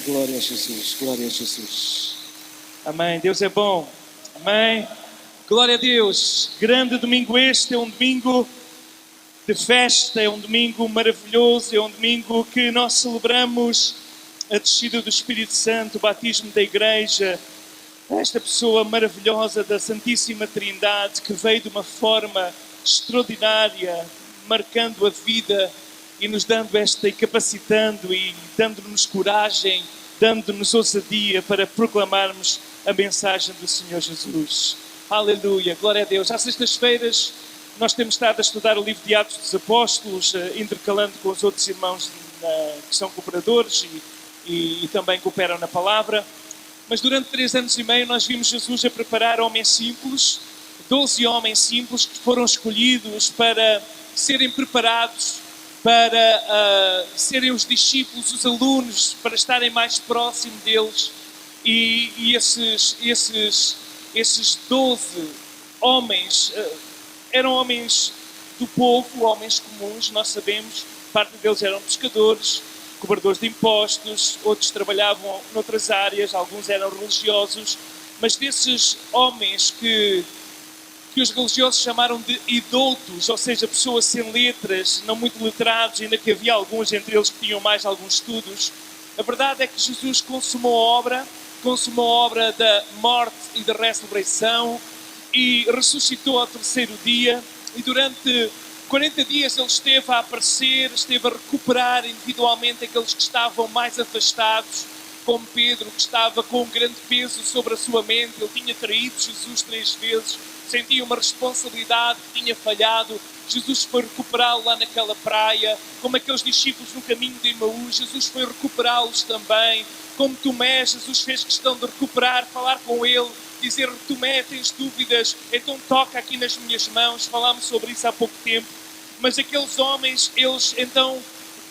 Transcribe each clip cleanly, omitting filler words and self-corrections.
Glória a Jesus, glória a Jesus. Amém. Deus é bom. Amém. Glória a Deus. Grande domingo este, é um domingo de festa, é um domingo maravilhoso, é um domingo que nós celebramos a descida do Espírito Santo, o batismo da Igreja, esta pessoa maravilhosa da Santíssima Trindade que veio de uma forma extraordinária, marcando a vida e nos dando esta, e capacitando e dando-nos coragem, dando-nos ousadia para proclamarmos a mensagem do Senhor Jesus. Aleluia, glória a Deus. Às sextas-feiras nós temos estado a estudar o livro de Atos dos Apóstolos, intercalando com os outros irmãos que são cooperadores e também cooperam na palavra. Mas durante 3 anos e meio nós vimos Jesus a preparar homens simples, 12 homens simples que foram escolhidos para serem preparados, para serem os discípulos, os alunos, para estarem mais próximo deles. E esses 12 homens eram homens do povo, homens comuns, nós sabemos. Parte deles eram pescadores, cobradores de impostos, outros trabalhavam noutras áreas, alguns eram religiosos. Mas desses homens que os religiosos chamaram de idoltos, ou seja, pessoas sem letras, não muito letrados, ainda que havia alguns entre eles que tinham mais alguns estudos, a verdade é que Jesus consumou a obra da morte e da ressurreição e ressuscitou ao 3º dia, e durante 40 dias ele esteve a aparecer, esteve a recuperar individualmente aqueles que estavam mais afastados, como Pedro, que estava com um grande peso sobre a sua mente. Ele tinha traído Jesus 3 vezes, sentia uma responsabilidade, tinha falhado. Jesus foi recuperá-lo lá naquela praia, como aqueles discípulos no caminho de Emaús, Jesus foi recuperá-los também. Como Tomé, Jesus fez questão de recuperar, falar com ele, dizer: Tomé, tens dúvidas? Então toca aqui nas minhas mãos. Falámos sobre isso há pouco tempo. Mas aqueles homens, eles então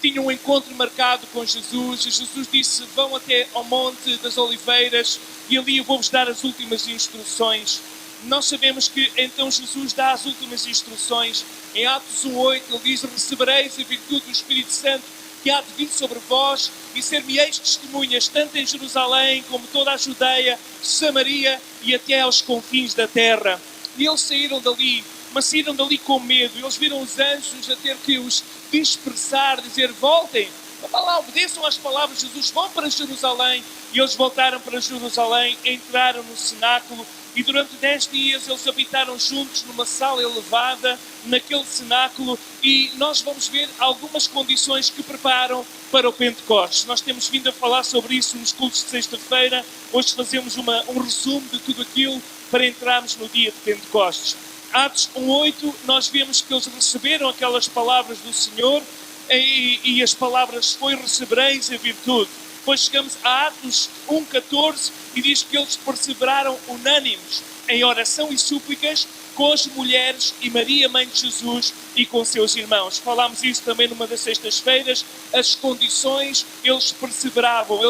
tinham um encontro marcado com Jesus, e Jesus disse: vão até ao Monte das Oliveiras e ali eu vou-vos dar as últimas instruções. Nós sabemos que então Jesus dá as últimas instruções. Em Atos 1:8 ele diz: recebereis a virtude do Espírito Santo que há de vir sobre vós, e ser-me-eis testemunhas tanto em Jerusalém como toda a Judeia, Samaria e até aos confins da terra. E eles saíram dali, mas saíram dali com medo. Eles viram os anjos a ter que os dispersar, dizer: voltem, vá lá, obedeçam às palavras de Jesus, vão para Jerusalém. E eles voltaram para Jerusalém, entraram no cenáculo, e durante 10 dias eles habitaram juntos numa sala elevada, naquele cenáculo, e nós vamos ver algumas condições que preparam para o Pentecostes. Nós temos vindo a falar sobre isso nos cultos de sexta-feira. Hoje fazemos um resumo de tudo aquilo para entrarmos no dia de Pentecostes. Atos 1:8, nós vemos que eles receberam aquelas palavras do Senhor, e as palavras foi: recebereis a virtude. Depois chegamos a Atos 1:14 e diz que eles perseveraram unânimes em oração e súplicas com as mulheres e Maria, mãe de Jesus, e com seus irmãos. Falámos isso também numa das sextas-feiras. As condições, eles perseveravam,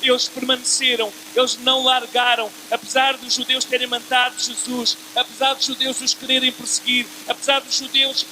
eles permaneceram, eles não largaram, apesar dos judeus terem matado Jesus, apesar dos judeus os quererem perseguir, apesar dos judeus,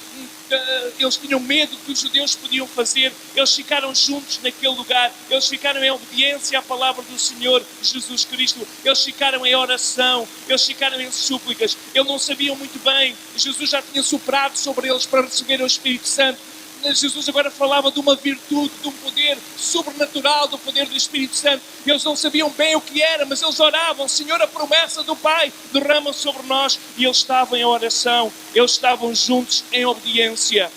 eles tinham medo do que os judeus podiam fazer, eles ficaram juntos naquele lugar, eles ficaram em obediência à palavra do Senhor Jesus Cristo, eles ficaram em oração, eles ficaram em súplicas. Eles não sabiam muito bem, Jesus já tinha soprado sobre eles para receberem o Espírito Santo. Jesus agora falava de uma virtude, de um poder sobrenatural, do poder do Espírito Santo. Eles não sabiam bem o que era, mas eles oravam: Senhor, a promessa do Pai derrama sobre nós. E eles estavam em oração, eles estavam juntos em obediência.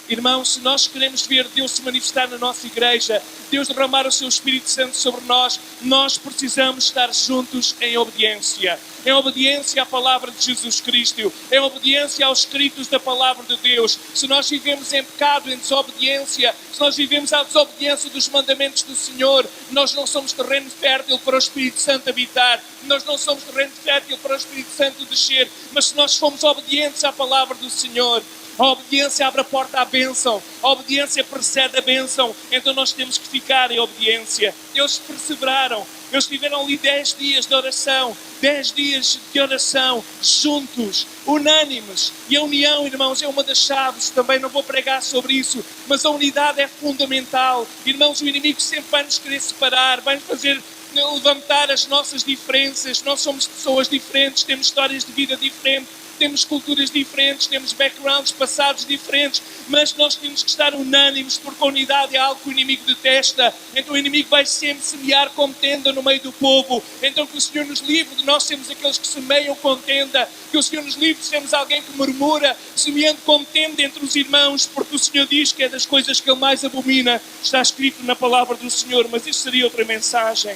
Irmãos, se nós queremos ver Deus se manifestar na nossa igreja, Deus derramar o seu Espírito Santo sobre nós, nós precisamos estar juntos em obediência. Em obediência à palavra de Jesus Cristo, em obediência aos escritos da palavra de Deus. Se nós vivemos em pecado, em desobediência, se nós vivemos à desobediência dos mandamentos do Senhor, nós não somos terreno fértil para o Espírito Santo habitar, nós não somos terreno fértil para o Espírito Santo descer. Mas se nós formos obedientes à palavra do Senhor, A obediência abre a porta à bênção. A obediência precede a bênção. Então nós temos que ficar em obediência. Eles perseveraram. Eles tiveram ali 10 dias de oração. 10 dias de oração juntos, unânimes. E a união, irmãos, é uma das chaves. Também não vou pregar sobre isso. Mas a unidade é fundamental. Irmãos, o inimigo sempre vai nos querer separar. Vai nos fazer levantar as nossas diferenças. Nós somos pessoas diferentes. Temos histórias de vida diferentes. Temos culturas diferentes, temos backgrounds, passados diferentes, mas nós temos que estar unânimes, porque a unidade é algo que o inimigo detesta. Então o inimigo vai sempre semear contenda no meio do povo. Então que o Senhor nos livre de nós sermos aqueles que semeiam contenda, que o Senhor nos livre de sermos alguém que murmura, semeando contenda entre os irmãos, porque o Senhor diz que é das coisas que Ele mais abomina. Está escrito na palavra do Senhor, mas isso seria outra mensagem.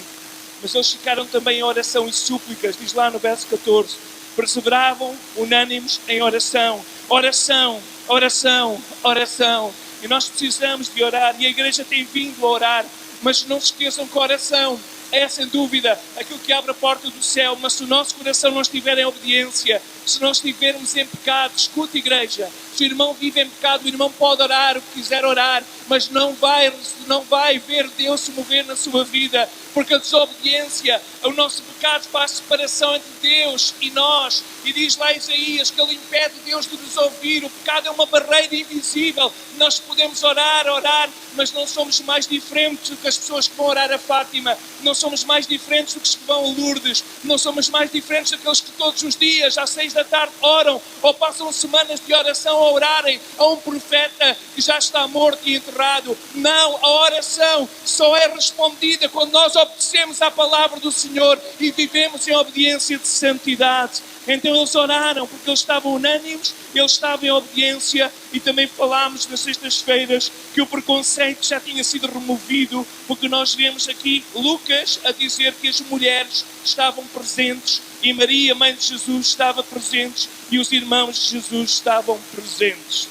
Mas eles ficaram também em oração e súplicas, diz lá no verso 14. Perseveravam unânimes em oração. Oração, oração, oração. E nós precisamos de orar. E a igreja tem vindo a orar. Mas não se esqueçam que a oração é, sem dúvida, aquilo que abre a porta do céu. Mas se o nosso coração não estiver em obediência, se nós estivermos em pecado, escuta, igreja. Se o irmão vive em pecado, o irmão pode orar o que quiser orar, mas não vai ver Deus se mover na sua vida, porque a desobediência, o nosso pecado faz separação entre Deus e nós. E diz lá Isaías que Ele impede Deus de nos ouvir. O pecado é uma barreira invisível. Nós podemos orar, mas não somos mais diferentes do que as pessoas que vão orar a Fátima. Não somos mais diferentes do que os que vão a Lourdes. Não somos mais diferentes daqueles que todos os dias, às 6 da tarde, oram ou passam semanas de oração a orarem a um profeta que já está morto e enterrado. Não, a oração só é respondida quando nós obedecemos à palavra do Senhor e vivemos em obediência de santidade. Então eles oraram porque eles estavam unânimes, eles estavam em obediência. E também falámos nas sextas-feiras que o preconceito já tinha sido removido, porque nós vemos aqui Lucas a dizer que as mulheres estavam presentes e Maria, mãe de Jesus, estava presente e os irmãos de Jesus estavam presentes.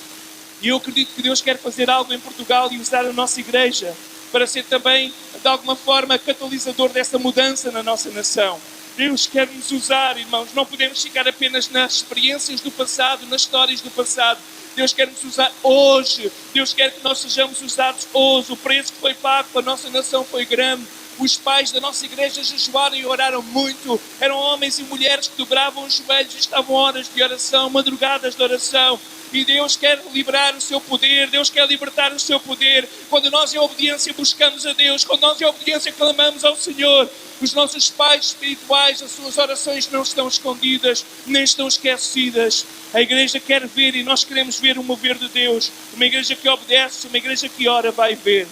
E eu acredito que Deus quer fazer algo em Portugal e usar a nossa igreja para ser também, de alguma forma, catalisador dessa mudança na nossa nação. Deus quer nos usar, irmãos. Não podemos ficar apenas nas experiências do passado, nas histórias do passado. Deus quer nos usar hoje. Deus quer que nós sejamos usados hoje. O preço que foi pago para a nossa nação foi grande. Os pais da nossa igreja jejuaram e oraram muito. Eram homens e mulheres que dobravam os joelhos e estavam horas de oração, madrugadas de oração. E Deus quer liberar o seu poder, Deus quer libertar o seu poder. Quando nós em obediência buscamos a Deus, quando nós em obediência clamamos ao Senhor, os nossos pais espirituais, as suas orações não estão escondidas, nem estão esquecidas. A igreja quer ver e nós queremos ver o mover de Deus. Uma igreja que obedece, uma igreja que ora vai ver.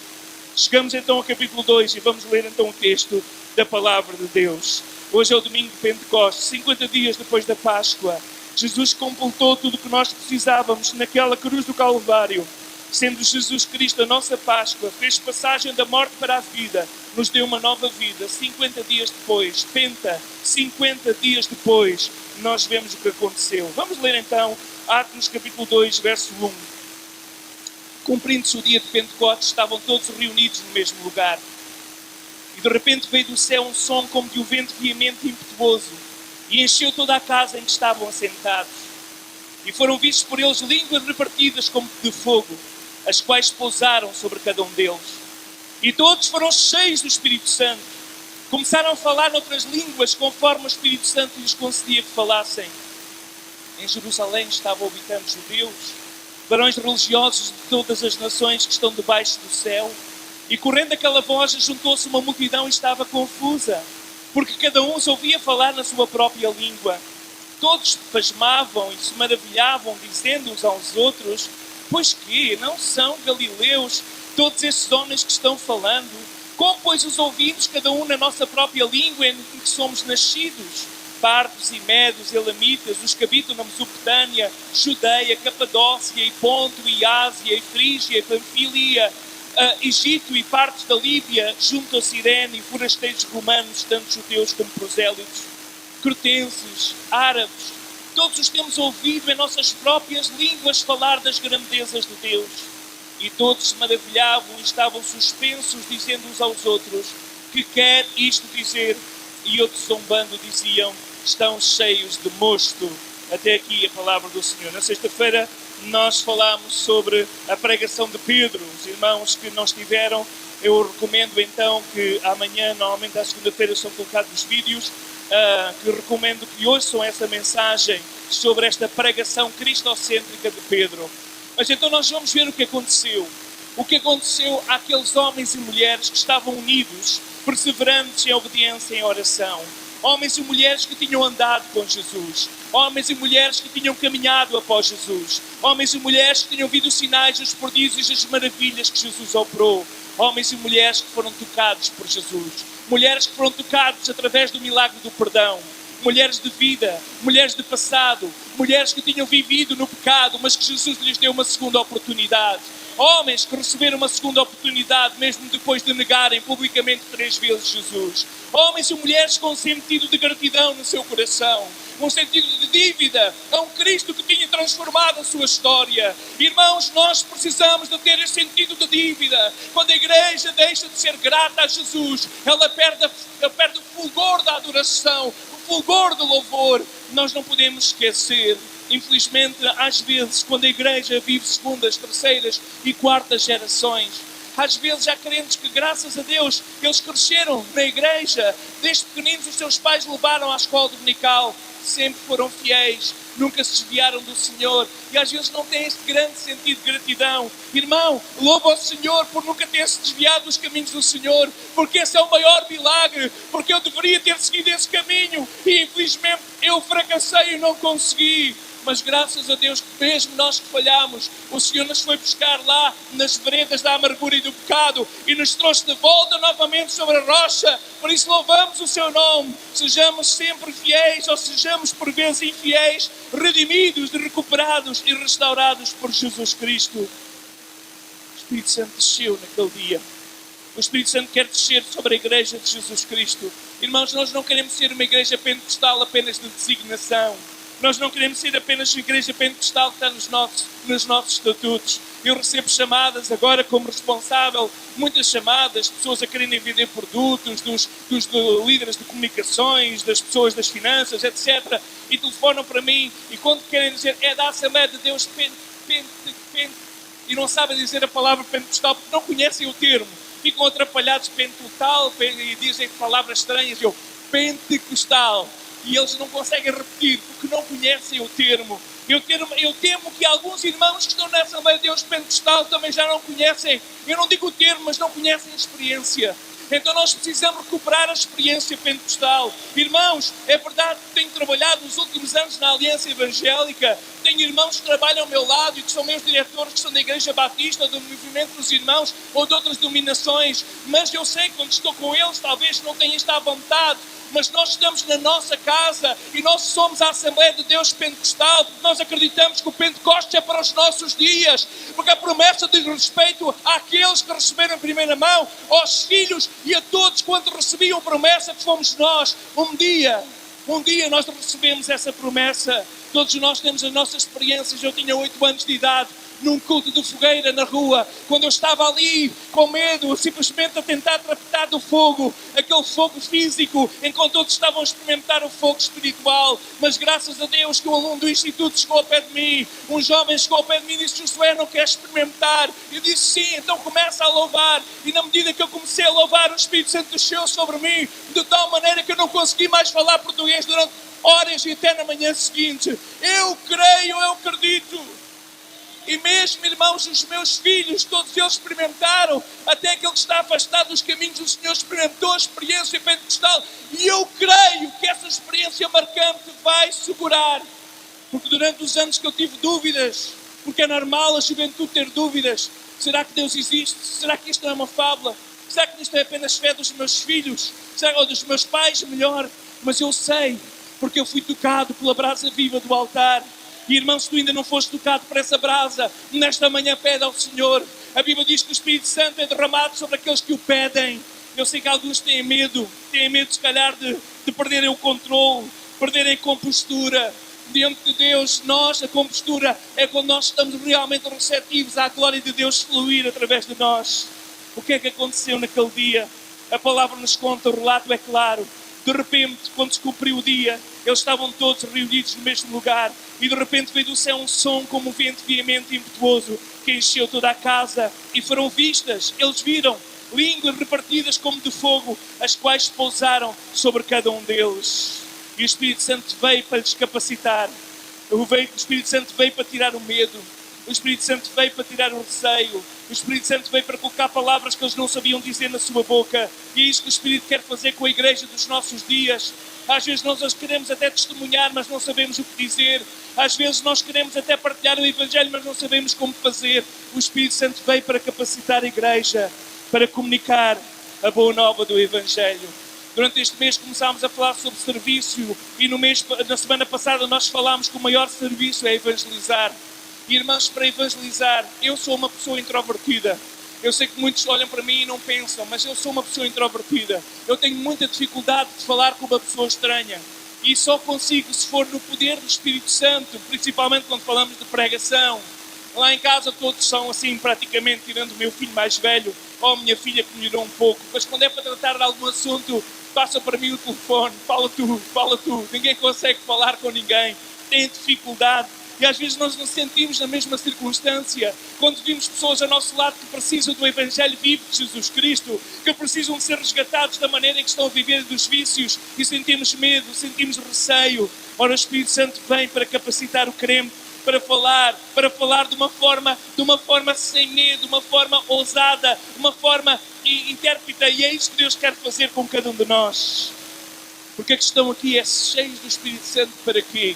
Chegamos então ao capítulo 2 e vamos ler então o texto da palavra de Deus. Hoje é o domingo de Pentecostes, 50 dias depois da Páscoa. Jesus completou tudo o que nós precisávamos naquela cruz do Calvário. Sendo Jesus Cristo a nossa Páscoa, fez passagem da morte para a vida, nos deu uma nova vida. 50 dias depois, 50 dias depois, nós vemos o que aconteceu. Vamos ler então Atos capítulo 2, verso 1. Cumprindo-se o dia de Pentecostes, estavam todos reunidos no mesmo lugar. E de repente veio do céu um som como de um vento veemente e impetuoso, e encheu toda a casa em que estavam assentados. E foram vistos por eles línguas repartidas como de fogo, as quais pousaram sobre cada um deles. E todos foram cheios do Espírito Santo. Começaram a falar noutras línguas, conforme o Espírito Santo lhes concedia que falassem. Em Jerusalém estavam habitando judeus, varões religiosos de todas as nações que estão debaixo do céu. E correndo aquela voz, juntou-se uma multidão e estava confusa, porque cada um os ouvia falar na sua própria língua. Todos pasmavam e se maravilhavam, dizendo uns aos outros: pois que não são galileus todos estes homens que estão falando? Como, pois, os ouvimos cada um na nossa própria língua em que somos nascidos? Partos e medos, elamitas, os que habitam na Mesopotâmia, Judeia, Capadócia e Ponto e Ásia e Frígia e Panfilia, Egito e partes da Líbia, junto a Cirene, e forasteiros romanos, tanto judeus como prosélitos, cretenses, árabes, todos os temos ouvido em nossas próprias línguas falar das grandezas de Deus. E todos se maravilhavam e estavam suspensos, dizendo uns aos outros: que quer isto dizer? E outros, zombando, diziam: estão cheios de mosto. Até aqui a palavra do Senhor. Na sexta-feira nós falámos sobre a pregação de Pedro. Os irmãos que não estiveram, eu recomendo então que amanhã, normalmente à segunda-feira, são colocados os vídeos, que recomendo que ouçam essa mensagem sobre esta pregação cristocêntrica de Pedro. Mas então nós vamos ver o que aconteceu. O que aconteceu àqueles homens e mulheres que estavam unidos, perseverantes em obediência e em oração. Homens e mulheres que tinham andado com Jesus. Homens e mulheres que tinham caminhado após Jesus. Homens e mulheres que tinham visto os sinais, os prodígios e as maravilhas que Jesus operou. Homens e mulheres que foram tocados por Jesus. Mulheres que foram tocados através do milagre do perdão. Mulheres de vida, mulheres de passado, mulheres que tinham vivido no pecado, mas que Jesus lhes deu uma segunda oportunidade. Homens que receberam uma segunda oportunidade, mesmo depois de negarem publicamente 3 vezes Jesus. Homens e mulheres com um sentido de gratidão no seu coração. Um sentido de dívida a um Cristo que tinha transformado a sua história. Irmãos, nós precisamos de ter esse sentido de dívida. Quando a igreja deixa de ser grata a Jesus, ela perde o fulgor da adoração, o fulgor do louvor. Nós não podemos esquecer. Infelizmente, às vezes, quando a igreja vive segundas, terceiras e quartas gerações, às vezes há crentes que, graças a Deus, eles cresceram na igreja. Desde pequeninos os seus pais levaram à escola dominical, sempre foram fiéis, nunca se desviaram do Senhor. E às vezes não têm este grande sentido de gratidão. Irmão, louva ao Senhor por nunca ter se desviado dos caminhos do Senhor, porque esse é o maior milagre, porque eu deveria ter seguido esse caminho e infelizmente eu fracassei e não consegui. Mas graças a Deus, mesmo nós que falhamos, o Senhor nos foi buscar lá nas veredas da amargura e do pecado e nos trouxe de volta novamente sobre a rocha. Por isso louvamos o seu nome. Sejamos sempre fiéis ou sejamos por vezes infiéis, redimidos, recuperados e restaurados por Jesus Cristo. O Espírito Santo desceu naquele dia. O Espírito Santo quer descer sobre a igreja de Jesus Cristo. Irmãos, nós não queremos ser uma igreja pentecostal apenas de designação. Nós não queremos ser apenas uma igreja pentecostal que está nos nossos estatutos. Eu recebo chamadas agora como responsável, muitas chamadas, pessoas a quererem vender produtos, dos líderes de comunicações, das pessoas das finanças, etc. E telefonam para mim e quando querem dizer é da Assembleia de Deus e não sabem dizer a palavra pentecostal porque não conhecem o termo. Ficam atrapalhados pentotal e dizem palavras estranhas. Eu, pentecostal. E eles não conseguem repetir porque não conhecem o termo. Eu temo que alguns irmãos que estão na Assembleia de Deus Pentecostal também já não conhecem, eu não digo o termo, mas não conhecem a experiência. Então nós precisamos recuperar a experiência pentecostal. Irmãos, é verdade que tenho trabalhado nos últimos anos na Aliança Evangélica. Tenho irmãos que trabalham ao meu lado e que são meus diretores, que são da Igreja Batista, do Movimento dos Irmãos ou de outras denominações. Mas eu sei que quando estou com eles, talvez não tenha esta vontade. Mas nós estamos na nossa casa e nós somos a Assembleia de Deus Pentecostal, porque nós acreditamos que o Pentecostes é para os nossos dias, porque a promessa diz respeito àqueles que receberam em primeira mão, aos filhos e a todos quanto recebiam promessa que fomos nós. Um dia nós recebemos essa promessa. Todos nós temos as nossas experiências. Eu tinha 8 anos de idade, num culto de fogueira na rua, quando eu estava ali com medo, simplesmente a tentar tratar do fogo, aquele fogo físico, enquanto todos estavam a experimentar o fogo espiritual. Mas graças a Deus que um aluno do instituto chegou ao pé de mim, um jovem chegou ao pé de mim e disse: Josué, não queres experimentar? Eu disse sim, então começa a louvar. E na medida que eu comecei a louvar, o Espírito Santo desceu sobre mim, de tal maneira que eu não consegui mais falar português durante horas e até na manhã seguinte. Eu creio, eu acredito. E mesmo, irmãos, os meus filhos, todos eles experimentaram, até aquele que está afastado dos caminhos do Senhor experimentou a experiência pentecostal. E eu creio que essa experiência marcante vai segurar. Porque durante os anos que eu tive dúvidas, porque é normal a juventude ter dúvidas, será que Deus existe? Será que isto não é uma fábula? Será que isto é apenas fé dos meus filhos? Será ou dos meus pais, melhor? Mas eu sei, porque eu fui tocado pela brasa viva do altar. E irmão, se tu ainda não foste tocado por essa brasa, nesta manhã pede ao Senhor. A Bíblia diz que o Espírito Santo é derramado sobre aqueles que o pedem. Eu sei que alguns têm medo se calhar de perderem o controle, perderem a compostura. Diante de Deus, a compostura é quando nós estamos realmente receptivos à glória de Deus fluir através de nós. O que é que aconteceu naquele dia? A palavra nos conta, o relato é claro. De repente, quando se cumpriu o dia, eles estavam todos reunidos no mesmo lugar e de repente veio do céu um som como um vento veemente e impetuoso que encheu toda a casa e foram vistas, eles viram, línguas repartidas como de fogo, as quais pousaram sobre cada um deles. E o Espírito Santo veio para lhes capacitar. O Espírito Santo veio para tirar o medo. O Espírito Santo veio para tirar o receio. O Espírito Santo veio para colocar palavras que eles não sabiam dizer na sua boca. E é isso que o Espírito quer fazer com a igreja dos nossos dias. Às vezes nós queremos até testemunhar, mas não sabemos o que dizer. Às vezes nós queremos até partilhar o Evangelho, mas não sabemos como fazer. O Espírito Santo veio para capacitar a igreja, para comunicar a boa nova do Evangelho. Durante este mês começámos a falar sobre serviço e na semana passada nós falámos que o maior serviço é evangelizar. E irmãos, para evangelizar, eu sou uma pessoa introvertida. Eu sei que muitos olham para mim e não pensam, mas eu sou uma pessoa introvertida. Eu tenho muita dificuldade de falar com uma pessoa estranha. E só consigo se for no poder do Espírito Santo, principalmente quando falamos de pregação. Lá em casa todos são assim, praticamente, tirando o meu filho mais velho ou a minha filha que melhorou um pouco. Mas quando é para tratar de algum assunto, passa para mim o telefone, fala tu. Ninguém consegue falar com ninguém, tem dificuldade. E às vezes nós nos sentimos na mesma circunstância. Quando vimos pessoas ao nosso lado que precisam do Evangelho vivo de Jesus Cristo, que precisam de ser resgatados da maneira em que estão a viver dos vícios, e sentimos medo, sentimos receio. Ora, o Espírito Santo vem para capacitar o crente, para falar de uma forma sem medo, uma forma ousada, uma forma intérpreta. E é isso que Deus quer fazer com cada um de nós. Porque a questão aqui é cheios do Espírito Santo para quê?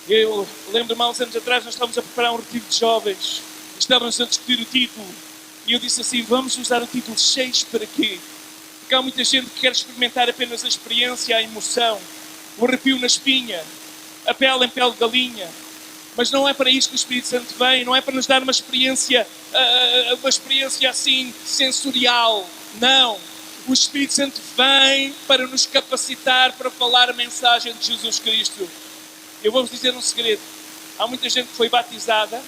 Eu lembro-me há uns anos atrás, nós estávamos a preparar um retiro de jovens, estávamos a discutir o título, e eu disse assim, vamos usar o título cheios para quê? Porque há muita gente que quer experimentar apenas a experiência, a emoção, o arrepio na espinha, a pele em pele de galinha, mas não é para isso que o Espírito Santo vem, não é para nos dar uma experiência assim sensorial, não. O Espírito Santo vem para nos capacitar para falar a mensagem de Jesus Cristo. Eu vou-vos dizer um segredo. Há muita gente que foi batizada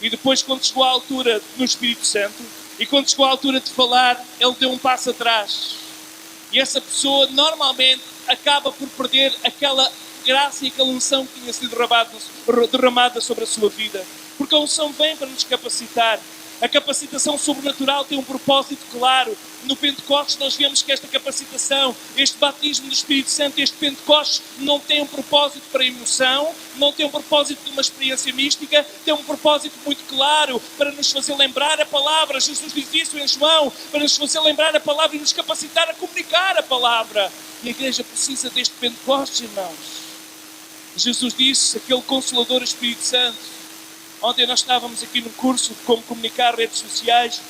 e depois, quando chegou à altura no Espírito Santo e quando chegou à altura de falar, ele deu um passo atrás. E essa pessoa normalmente acaba por perder aquela graça e aquela unção que tinha sido derramada sobre a sua vida. Porque a unção vem para nos capacitar. A capacitação sobrenatural tem um propósito claro. No Pentecostes nós vemos que esta capacitação, este batismo do Espírito Santo, este Pentecostes não tem um propósito para emoção, não tem um propósito de uma experiência mística, tem um propósito muito claro para nos fazer lembrar a palavra. Jesus diz isso em João, para nos fazer lembrar a palavra e nos capacitar a comunicar a palavra. E a igreja precisa deste Pentecostes, irmãos. Jesus disse, aquele Consolador, Espírito Santo. Ontem nós estávamos aqui no curso de como comunicar redes sociais.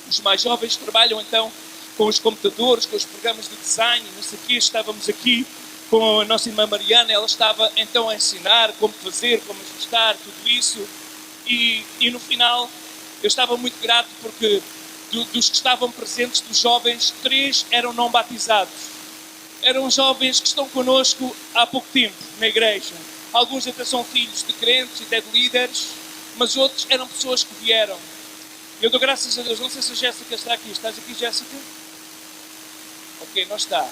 Os mais jovens trabalham então com os computadores, com os programas de design, não sei o quê. Estávamos aqui com a nossa irmã Mariana, ela estava então a ensinar como fazer, como ajustar, tudo isso. E no final eu estava muito grato porque dos que estavam presentes, dos jovens, 3 eram não batizados. Eram jovens que estão connosco há pouco tempo na igreja. Alguns até são filhos de crentes e até de líderes, mas outros eram pessoas que vieram. Eu dou graças a Deus. Não sei se a Jéssica está aqui. Estás aqui, Jéssica? Ok, não está.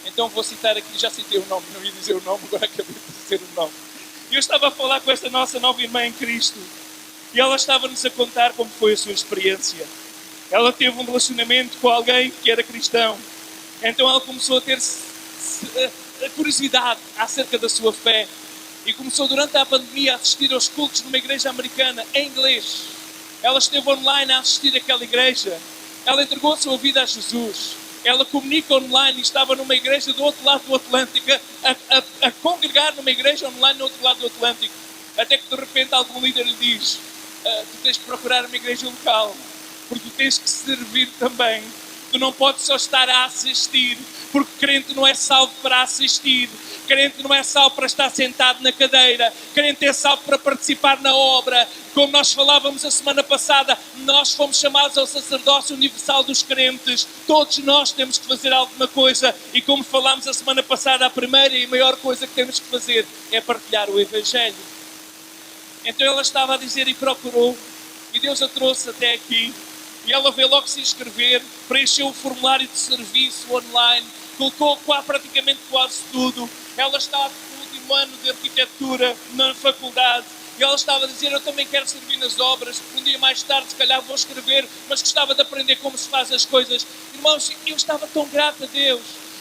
Então vou citar aqui, já citei o nome, não ia dizer o nome, agora acabei de dizer o nome. Eu estava a falar com esta nossa nova irmã em Cristo e ela estava-nos a contar como foi a sua experiência. Ela teve um relacionamento com alguém que era cristão. Então ela começou a ter a curiosidade acerca da sua fé e começou durante a pandemia a assistir aos cultos numa igreja americana em inglês. Ela esteve online a assistir àquela igreja. Ela entregou a sua vida a Jesus. Ela comunica online e estava numa igreja do outro lado do Atlântico, a congregar numa igreja online do outro lado do Atlântico. Até que de repente algum líder lhe diz, tu tens que procurar uma igreja local, porque tu tens que servir também. Tu não podes só estar a assistir, porque crente não é salvo para assistir, crente não é salvo para estar sentado na cadeira, crente é salvo para participar na obra. Como nós falávamos a semana passada, nós fomos chamados ao sacerdócio universal dos crentes, todos nós temos que fazer alguma coisa, e como falámos a semana passada, a primeira e maior coisa que temos que fazer é partilhar o Evangelho. Então ela estava a dizer e procurou, e Deus a trouxe até aqui. E ela veio logo se inscrever, preencheu o formulário de serviço online, colocou praticamente quase tudo. Ela está no último ano de arquitetura na faculdade. E ela estava a dizer, eu também quero servir nas obras, um dia mais tarde se calhar vou escrever, mas gostava de aprender como se faz as coisas. Irmãos, eu estava tão grato a Deus.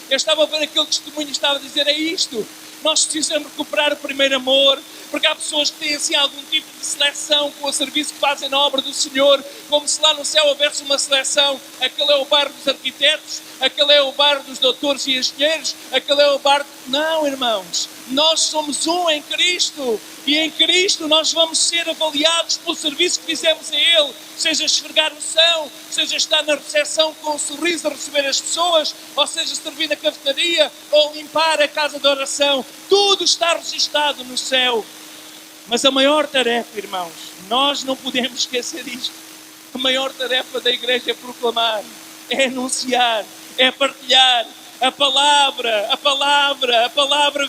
Eu estava a ver aquele testemunho e estava a dizer, é isto. Nós precisamos recuperar o primeiro amor, porque há pessoas que têm assim algum tipo de seleção com o serviço que fazem na obra do Senhor, como se lá no céu houvesse uma seleção. Aquele é o bairro dos arquitetos, aquele é o bairro dos doutores e engenheiros, aquele é o bairro... Não, irmãos, nós somos um em Cristo, e em Cristo nós vamos ser avaliados pelo serviço que fizemos a Ele, seja esfregar o chão, seja estar na recepção com um sorriso a receber as pessoas, ou seja servir na cafetaria, ou limpar a casa de oração. Tudo está registado no céu. Mas a maior tarefa, irmãos, nós não podemos esquecer isto. A maior tarefa da igreja é proclamar, é anunciar, é partilhar. A palavra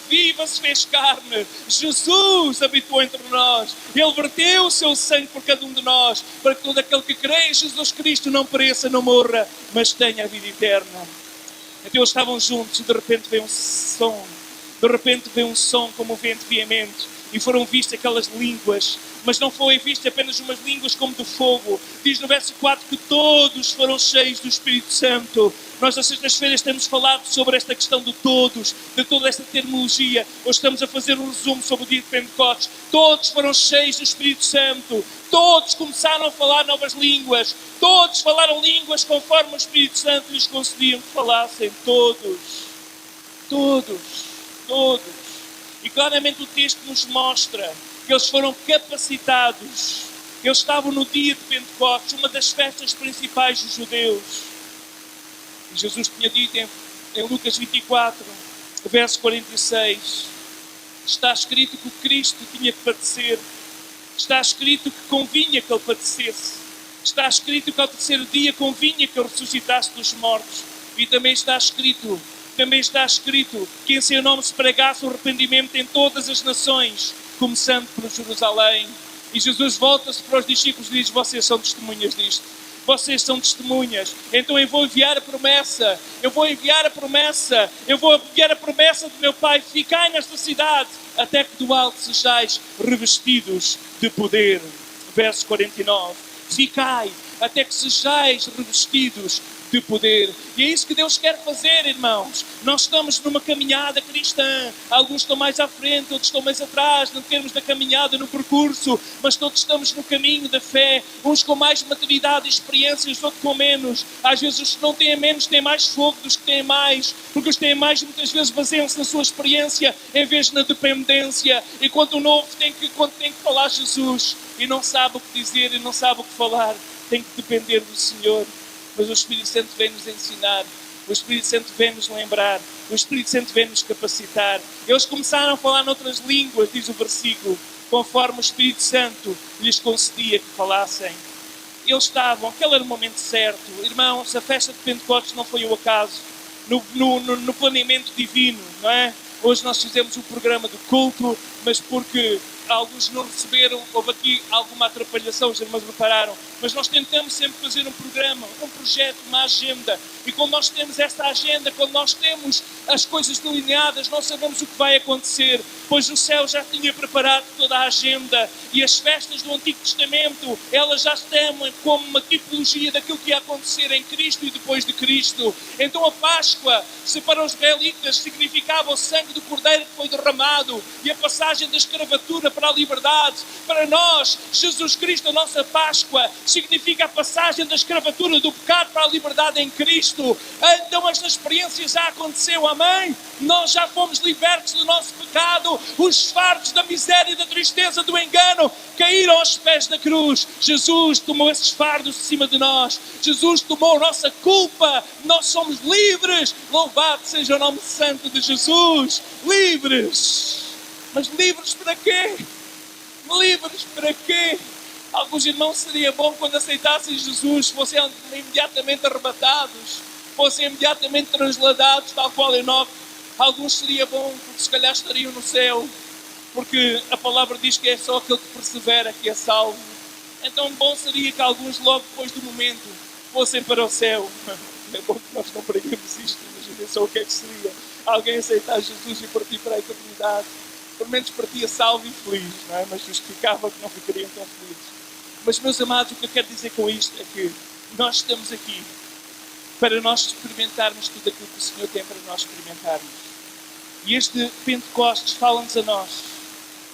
viva se fez carne. Jesus habitou entre nós. Ele verteu o seu sangue por cada um de nós, para que todo aquele que crê em Jesus Cristo não pereça, não morra, mas tenha a vida eterna. Então eles estavam juntos e de repente veio um som. De repente veio um som como um vento veemente. E foram vistas aquelas línguas, mas não foi vista apenas umas línguas como de fogo. Diz no verso 4 que todos foram cheios do Espírito Santo. Nós nas sextas-feiras temos falado sobre esta questão de todos, de toda esta terminologia. Hoje estamos a fazer um resumo sobre o dia de Pentecostes. Todos foram cheios do Espírito Santo. Todos começaram a falar novas línguas. Todos falaram línguas conforme o Espírito Santo lhes concediam que falassem. Todos. E claramente o texto nos mostra que eles foram capacitados. Eles estavam no dia de Pentecostes, uma das festas principais dos judeus. E Jesus tinha dito em Lucas 24, verso 46, está escrito que o Cristo tinha que padecer. Está escrito que convinha que Ele padecesse. Está escrito que ao terceiro dia convinha que Ele ressuscitasse dos mortos. E também está escrito que em seu nome se pregasse o arrependimento em todas as nações, começando por Jerusalém. E Jesus volta-se para os discípulos e diz, vocês são testemunhas disto. Vocês são testemunhas. Então eu vou enviar a promessa. Eu vou enviar a promessa do meu Pai. Ficai nesta cidade, até que do alto sejais revestidos de poder. Verso 49. Ficai, até que sejais revestidos de poder. E é isso que Deus quer fazer, irmãos. Nós estamos numa caminhada cristã. Alguns estão mais à frente, outros estão mais atrás, em termos da caminhada, no percurso, mas todos estamos no caminho da fé. Uns com mais maturidade e experiências, outros com menos. Às vezes os que não têm menos têm mais fogo dos que têm mais, porque os que têm mais muitas vezes baseiam-se na sua experiência em vez na dependência. Enquanto o novo quando tem que falar Jesus e não sabe o que dizer e não sabe o que falar, tem que depender do Senhor. Mas o Espírito Santo vem nos ensinar, o Espírito Santo vem nos lembrar, o Espírito Santo vem nos capacitar. Eles começaram a falar noutras línguas, diz o versículo, conforme o Espírito Santo lhes concedia que falassem. Eles estavam, aquele era o momento certo. Irmãos, a festa de Pentecostes não foi o acaso, no planeamento divino, não é? Hoje nós fizemos um programa de culto, mas porque alguns não receberam, houve aqui alguma atrapalhação, os irmãos repararam, mas nós tentamos sempre fazer um programa, um projeto, uma agenda, e quando nós temos esta agenda, quando nós temos as coisas delineadas, nós sabemos o que vai acontecer, pois o céu já tinha preparado toda a agenda, e as festas do Antigo Testamento, elas já estão como uma tipologia daquilo que ia acontecer em Cristo e depois de Cristo. Então a Páscoa, se para os israelitas significava o sangue do Cordeiro que foi derramado, e a passagem da escravatura para a liberdade, para nós, Jesus Cristo, a nossa Páscoa, significa a passagem da escravatura do pecado para a liberdade em Cristo. Então esta experiência já aconteceu, amém? Nós já fomos libertos do nosso pecado, os fardos da miséria, da tristeza, do engano, caíram aos pés da cruz. Jesus tomou esses fardos de cima de nós, Jesus tomou a nossa culpa, nós somos livres, louvado seja o nome santo de Jesus, livres. Mas livres para quê? Livres para quê? Alguns irmãos seria bom quando aceitassem Jesus, fossem imediatamente arrebatados, fossem imediatamente transladados, tal qual Enoque. Alguns seria bom, porque se calhar estariam no céu, porque a palavra diz que é só aquele que persevera que é salvo. Então bom seria que alguns logo depois do momento fossem para o céu. É bom que nós não pregamos isto, imaginem só o que é que seria. Alguém aceitar Jesus e partir para a eternidade. Pelo menos partia salvo e feliz, não é? Mas justificava que não ficariam tão felizes. Mas, meus amados, o que eu quero dizer com isto é que nós estamos aqui para nós experimentarmos tudo aquilo que o Senhor tem para nós experimentarmos. E este Pentecostes fala-nos a nós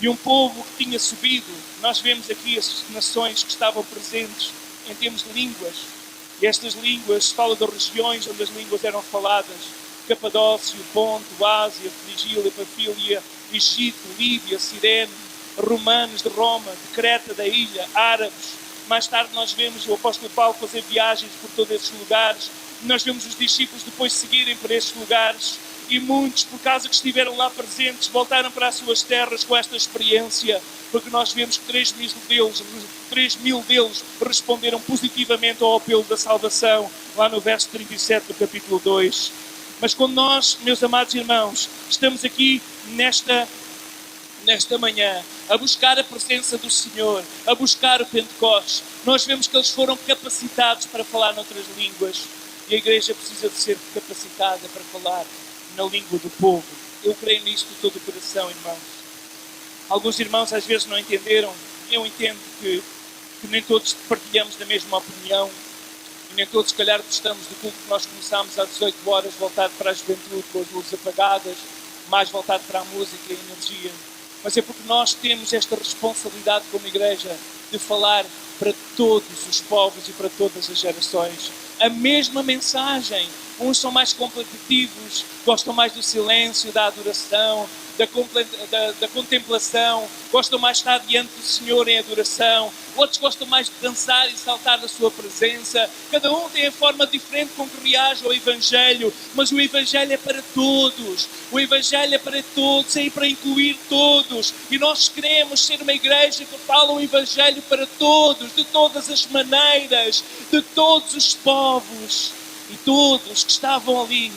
de um povo que tinha subido. Nós vemos aqui as nações que estavam presentes em termos de línguas. E estas línguas falam de regiões onde as línguas eram faladas. Capadócia, Ponto, Ásia, Frigília, Pafília, Egito, Líbia, Cirene, romanos de Roma, de Creta, da ilha, árabes. Mais tarde nós vemos o apóstolo Paulo fazer viagens por todos esses lugares. Nós vemos os discípulos depois seguirem para esses lugares. E muitos, por causa que estiveram lá presentes, voltaram para as suas terras com esta experiência. Porque nós vemos que 3.000 deles responderam positivamente ao apelo da salvação, lá no verso 37 do capítulo 2. Mas quando nós, meus amados irmãos, estamos aqui nesta manhã, a buscar a presença do Senhor, a buscar o Pentecostes, nós vemos que eles foram capacitados para falar noutras línguas. E a igreja precisa de ser capacitada para falar na língua do povo. Eu creio nisto de todo o coração, irmãos. Alguns irmãos às vezes não entenderam. Eu entendo que nem todos partilhamos da mesma opinião. E nem todos, se calhar, gostamos do culto que nós começámos às 18 horas, voltado para a juventude, com as luzes apagadas, mais voltado para a música e a energia. Mas é porque nós temos esta responsabilidade como igreja de falar para todos os povos e para todas as gerações. A mesma mensagem. Uns são mais contemplativos, gostam mais do silêncio, da adoração, da contemplação, gostam mais de estar diante do Senhor em adoração. Outros gostam mais de dançar e saltar na sua presença. Cada um tem a forma diferente com que reage ao Evangelho, mas o Evangelho é para todos. O Evangelho é para todos, é para incluir todos. E nós queremos ser uma igreja que fala o Evangelho para todos, de todas as maneiras, de todos os povos. E todos que estavam ali,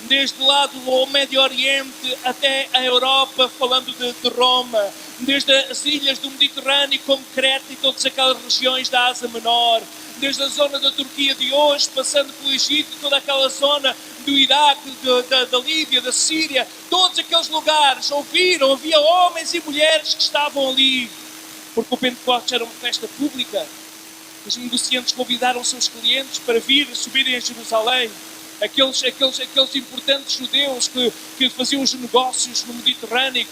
desde lá do Médio Oriente até a Europa, falando de Roma, desde as ilhas do Mediterrâneo, como Creta e todas aquelas regiões da Ásia Menor, desde a zona da Turquia de hoje, passando pelo Egito, toda aquela zona do Iraque, da Líbia, da Síria, todos aqueles lugares havia homens e mulheres que estavam ali, porque o Pentecostes era uma festa pública. Os negociantes convidaram seus clientes para subirem a Jerusalém. Aqueles importantes judeus que faziam os negócios no Mediterrâneo,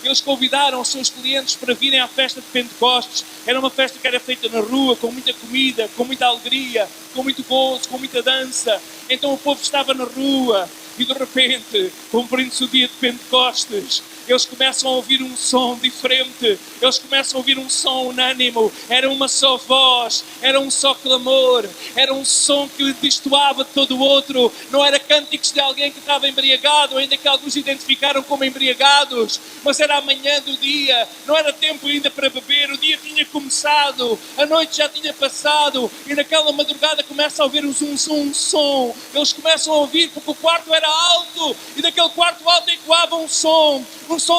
eles convidaram os seus clientes para virem à festa de Pentecostes. Era uma festa que era feita na rua, com muita comida, com muita alegria, com muito gozo, com muita dança. Então o povo estava na rua e de repente, cumprindo-se o dia de Pentecostes, eles começam a ouvir um som diferente, eles começam a ouvir um som unânime, era uma só voz, era um só clamor, era um som que destoava de todo o outro, não era cânticos de alguém que estava embriagado, ainda que alguns identificaram como embriagados, mas era a manhã do dia, não era tempo ainda para beber, o dia tinha começado, a noite já tinha passado, e naquela madrugada começa a ouvir um som, eles começam a ouvir porque o quarto era alto, e daquele quarto alto ecoava um som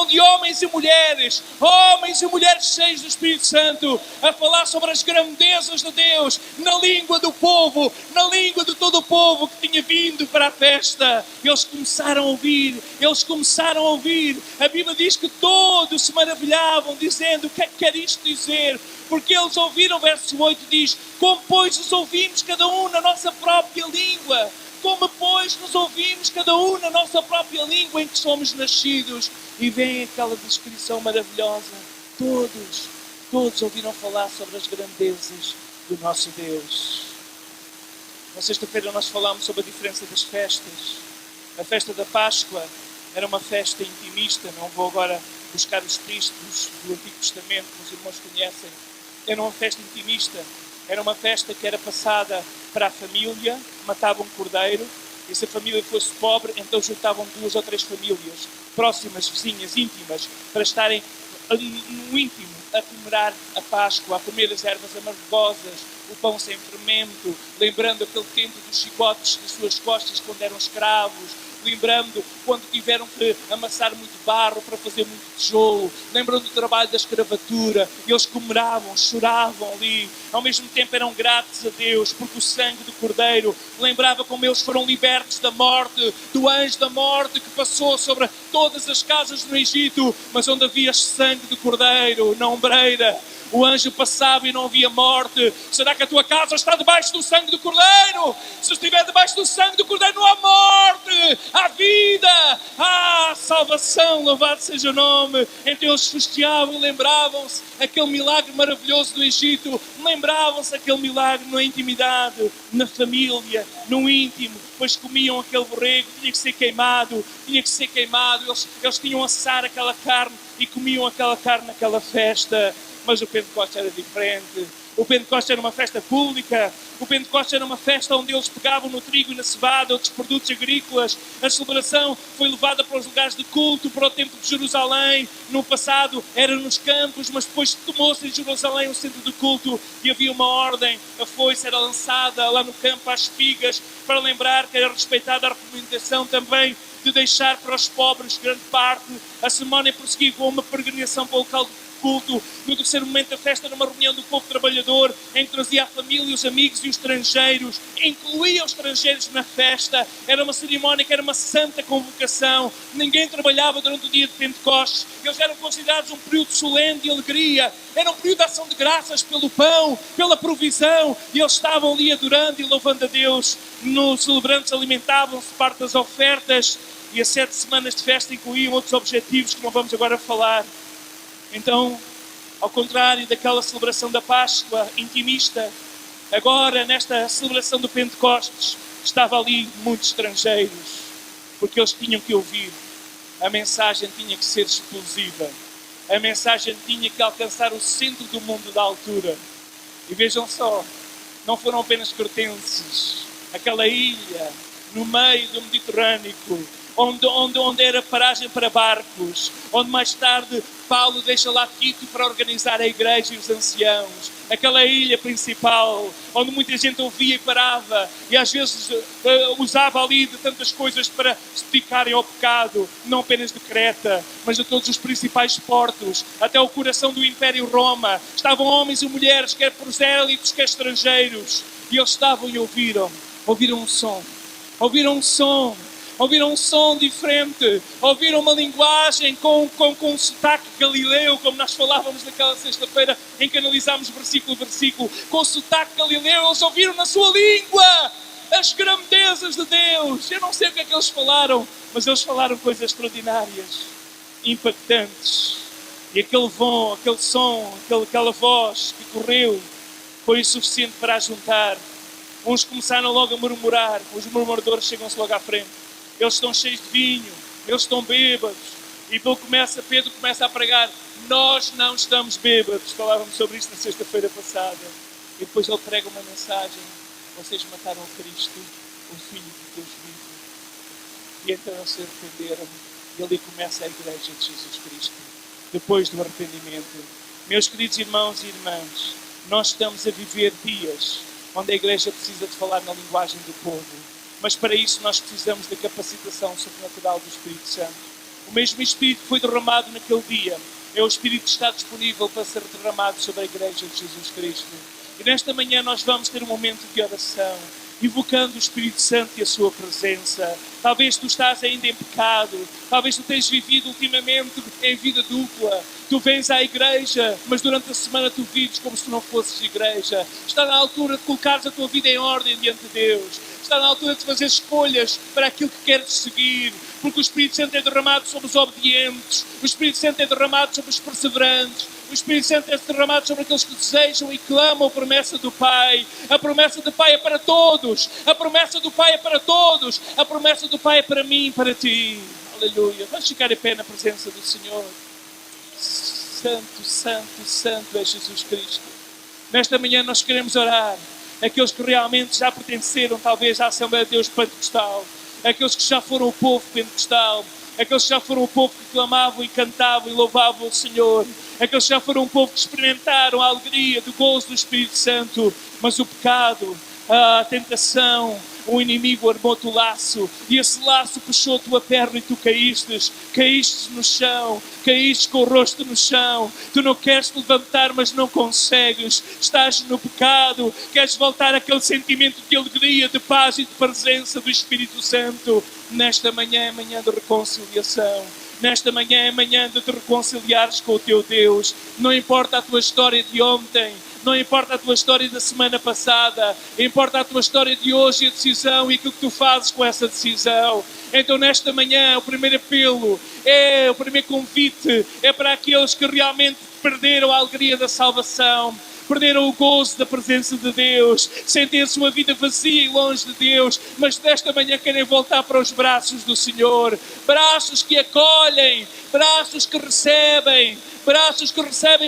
de homens e mulheres cheios do Espírito Santo, a falar sobre as grandezas de Deus, na língua do povo, na língua de todo o povo que tinha vindo para a festa. Eles começaram a ouvir, a Bíblia diz que todos se maravilhavam, dizendo, o que é que quer isto dizer? Porque eles ouviram, verso 8 diz, como pois os ouvimos cada um na nossa própria língua, como pois nos ouvimos cada um na nossa própria língua em que somos nascidos. E vem aquela descrição maravilhosa. Todos ouviram falar sobre as grandezas do nosso Deus. Na sexta-feira nós falámos sobre a diferença das festas. A festa da Páscoa era uma festa intimista. Não vou agora buscar os textos do Antigo Testamento que os irmãos conhecem. Era uma festa intimista. Era uma festa que era passada para a família, matavam um cordeiro, e se a família fosse pobre, então juntavam 2 ou 3 famílias, próximas, vizinhas, íntimas, para estarem no íntimo a comemorar a Páscoa, a comer as ervas amargosas, o pão sem fermento, lembrando aquele tempo dos chicotes nas suas costas quando eram escravos, lembrando quando tiveram que amassar muito barro para fazer muito tijolo, lembram do trabalho da escravatura, e eles comemoravam, choravam ali, ao mesmo tempo eram gratos a Deus, porque o sangue do Cordeiro lembrava como eles foram libertos da morte, do anjo da morte que passou sobre todas as casas no Egito, mas onde havia sangue do Cordeiro, na ombreira, o anjo passava e não havia morte. Será que a tua casa está debaixo do sangue do Cordeiro? Se estiver debaixo do sangue do Cordeiro, não há morte, há vida, há salvação, louvado seja o nome. Então eles festejavam e lembravam-se aquele milagre maravilhoso do Egito, lembravam-se aquele milagre na intimidade, na família, no íntimo, pois comiam aquele borrego, tinha que ser queimado, eles tinham a assar aquela carne e comiam aquela carne naquela festa. Mas o Pentecostes era diferente. O Pentecostes era uma festa pública. O Pentecostes era uma festa onde eles pegavam no trigo e na cevada, outros produtos agrícolas. A celebração foi levada para os lugares de culto, para o Templo de Jerusalém. No passado era nos campos, mas depois tomou-se em Jerusalém o centro do culto e havia uma ordem. A foice era lançada lá no campo às espigas para lembrar que era respeitada a recomendação também de deixar para os pobres grande parte. A cerimónia prosseguia com uma peregrinação para o local de culto. No terceiro momento da festa era uma reunião do povo trabalhador, em que trazia a família, os amigos e os estrangeiros, incluía os estrangeiros na festa. Era uma cerimónia que era uma santa convocação. Ninguém trabalhava durante o dia de Pentecostes. Eles eram considerados um período solene de alegria, era um período de ação de graças pelo pão, pela provisão, e eles estavam ali adorando e louvando a Deus. Nos celebrantes alimentavam-se parte das ofertas, e as 7 semanas de festa incluíam outros objetivos que não vamos agora falar. Então, ao contrário daquela celebração da Páscoa intimista, agora nesta celebração do Pentecostes estava ali muitos estrangeiros, porque eles tinham que ouvir. A mensagem tinha que ser explosiva. A mensagem tinha que alcançar o centro do mundo da altura. E vejam só, não foram apenas cretenses. Aquela ilha no meio do Mediterrâneo, onde era paragem para barcos, onde mais tarde Paulo deixa lá Tito para organizar a igreja e os anciãos. Aquela ilha principal, onde muita gente ouvia e parava, e às vezes usava ali de tantas coisas para se dedicarem ao pecado, não apenas de Creta, mas de todos os principais portos, até o coração do Império Roma. Estavam homens e mulheres, quer prosélitos, quer estrangeiros, e eles estavam e ouviram um som. Ouviram um som diferente, ouviram uma linguagem com um sotaque galileu, como nós falávamos naquela sexta-feira em que analisámos versículo a versículo, com o sotaque galileu. Eles ouviram na sua língua as grandezas de Deus. Eu não sei o que é que eles falaram, mas eles falaram coisas extraordinárias, impactantes. E aquele som, aquela voz que correu foi o suficiente para ajuntar. Uns começaram logo a murmurar, os murmuradores chegam-se logo à frente. Eles estão cheios de vinho, eles estão bêbados. E Pedro começa a pregar: nós não estamos bêbados. Falávamos sobre isso na sexta-feira passada. E depois ele prega uma mensagem: vocês mataram o Cristo, o Filho de Deus vivo. E então eles se arrependeram. E ali começa a igreja de Jesus Cristo, depois do arrependimento. Meus queridos irmãos e irmãs, nós estamos a viver dias onde a igreja precisa de falar na linguagem do povo. Mas para isso nós precisamos da capacitação sobrenatural do Espírito Santo. O mesmo Espírito que foi derramado naquele dia é o Espírito que está disponível para ser derramado sobre a igreja de Jesus Cristo. E nesta manhã nós vamos ter um momento de oração, invocando o Espírito Santo e a sua presença. Talvez tu estás ainda em pecado, talvez tu tenhas vivido ultimamente em vida dupla. Tu vens à igreja, mas durante a semana tu vives como se tu não fosses igreja. Está na altura de colocares a tua vida em ordem diante de Deus. Está na altura de fazer escolhas para aquilo que queres seguir, porque o Espírito Santo é derramado sobre os obedientes, o Espírito Santo é derramado sobre os perseverantes, o Espírito Santo é derramado sobre aqueles que desejam e clamam a promessa do Pai. A promessa do Pai é para todos, a promessa do Pai é para todos, a promessa do Pai é para mim e para ti. Aleluia. Vamos ficar em pé na presença do Senhor. Santo, santo, santo é Jesus Cristo. Nesta manhã nós queremos orar. Aqueles que realmente já pertenceram talvez à Assembleia de Deus Pentecostal, aqueles que já foram o povo pentecostal, aqueles que já foram o povo que clamavam e cantavam e louvavam o Senhor, aqueles que já foram o povo que experimentaram a alegria do gozo do Espírito Santo, mas o pecado, a tentação, o inimigo armou-te o laço e esse laço puxou a tua perna e tu caíste no chão, caíste com o rosto no chão. Tu não queres te levantar, mas não consegues, estás no pecado, queres voltar àquele sentimento de alegria, de paz e de presença do Espírito Santo. Nesta manhã é manhã de reconciliação. Nesta manhã é manhã de te reconciliares com o teu Deus. Não importa a tua história de ontem, não importa a tua história da semana passada, importa a tua história de hoje e a decisão e aquilo que tu fazes com essa decisão. Então nesta manhã o primeiro apelo, o primeiro convite é para aqueles que realmente perderam a alegria da salvação, perderam o gozo da presença de Deus, sentem a sua vida vazia e longe de Deus, mas desta manhã querem voltar para os braços do Senhor, braços que acolhem, braços que recebem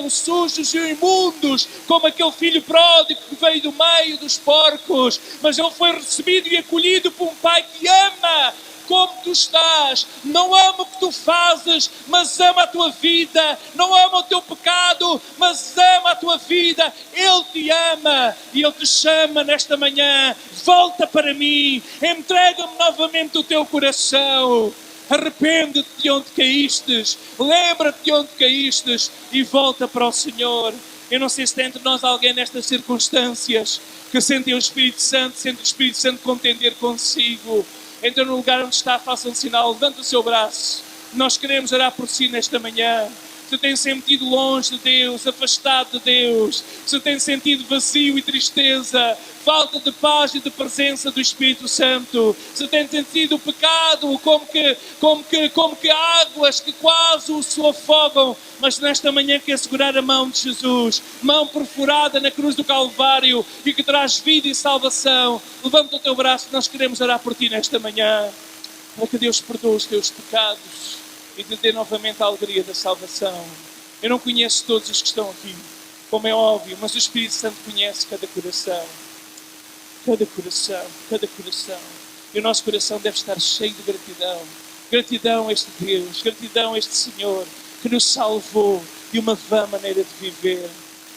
os sujos e os imundos, como aquele filho pródigo que veio do meio dos porcos, mas ele foi recebido e acolhido por um pai que ama como tu estás, não ama o que tu fazes, mas ama a tua vida, não ama o teu pecado, mas ama a tua vida. Ele te ama e Ele te chama nesta manhã, volta para mim, entrega-me novamente o teu coração. Arrepende-te de onde caístes, lembra-te de onde caístes e volta para o Senhor. Eu não sei se tem entre nós alguém nestas circunstâncias que sente o Espírito Santo contender consigo. Então no lugar onde está, faça um sinal, levanta o seu braço. Nós queremos orar por si nesta manhã. Se tem sentido longe de Deus, afastado de Deus, se tem sentido vazio e tristeza, falta de paz e de presença do Espírito Santo, se tem sentido o pecado como que águas que quase o afogam, mas nesta manhã quer segurar a mão de Jesus, mão perfurada na cruz do Calvário e que traz vida e salvação. Levanta o teu braço, nós queremos orar por ti nesta manhã, para que Deus perdoe os teus pecados e te dê novamente a alegria da salvação. Eu não conheço todos os que estão aqui, como é óbvio, mas o Espírito Santo conhece cada coração. Cada coração, cada coração. E o nosso coração deve estar cheio de gratidão. Gratidão a este Deus, gratidão a este Senhor que nos salvou de uma vã maneira de viver.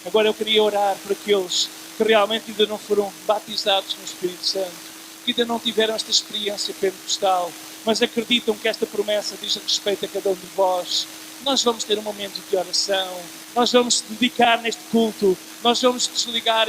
Agora eu queria orar por aqueles que realmente ainda não foram batizados no Espírito Santo, que ainda não tiveram esta experiência pentecostal, mas acreditam que esta promessa diz respeito a cada um de vós. Nós vamos ter um momento de oração, nós vamos dedicar neste culto, nós vamos desligar